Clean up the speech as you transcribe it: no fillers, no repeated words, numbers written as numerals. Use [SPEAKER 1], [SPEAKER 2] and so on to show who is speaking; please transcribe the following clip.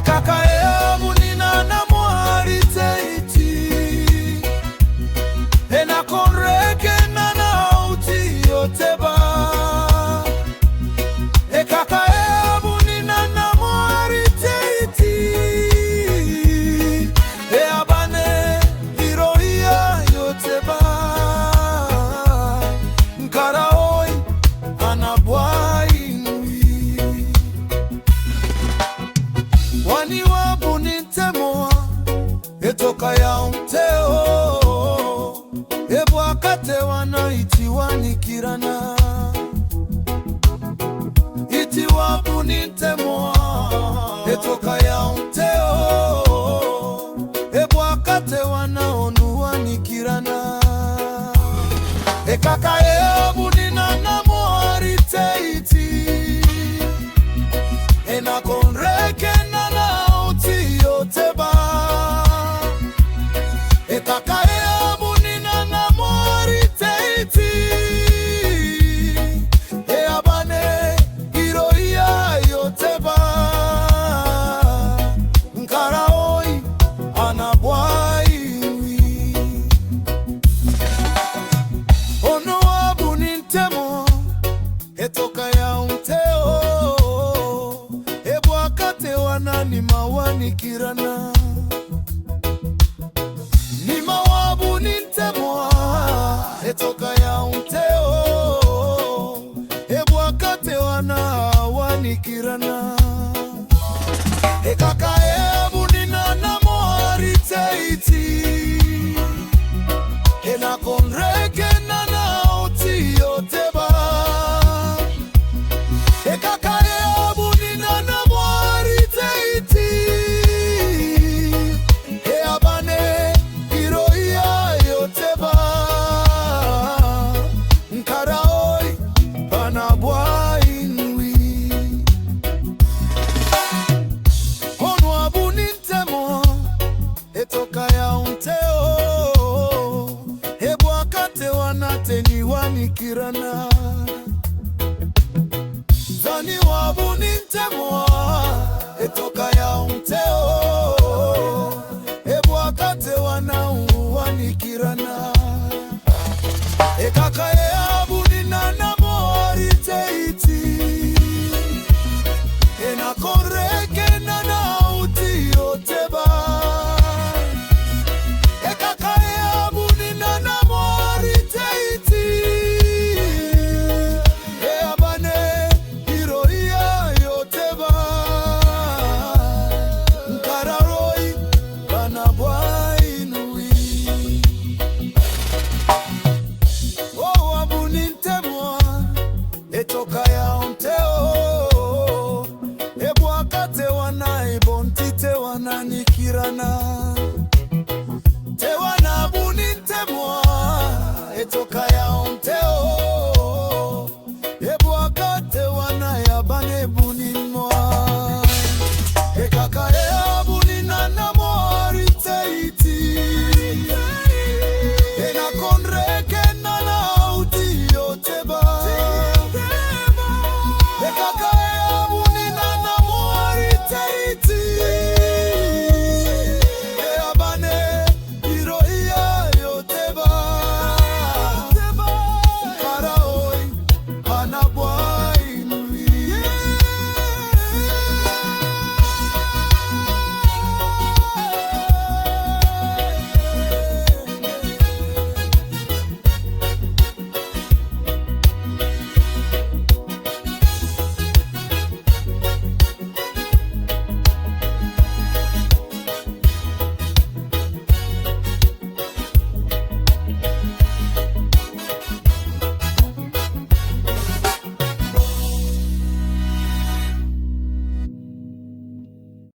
[SPEAKER 1] Ekaka eabu nina na mwari teiti enakonreke na nauti yoteba. Ekaka eabu nina na mwari teiti eabane iroia yoteba. Nkaraoi anabwai wani wabu nintemoa etoka ya umteo ebwakate wana itiwanikirana. Iti wabu nintemoa etoka ya umteo ebwakate wana onuwanikirana. Ekaka eabu nina na mwari teiti enakonreke na nauti yoteba. Ekaka eabu nina na mwari teiti eabane iroia yoteba. Nkaraoi anabwai ono wabu nintemo etoka ya umteo ebwakate wana nimawanikirana. Nima wabu nintemoa etoka ya umteo ebwakate wana wanikirana.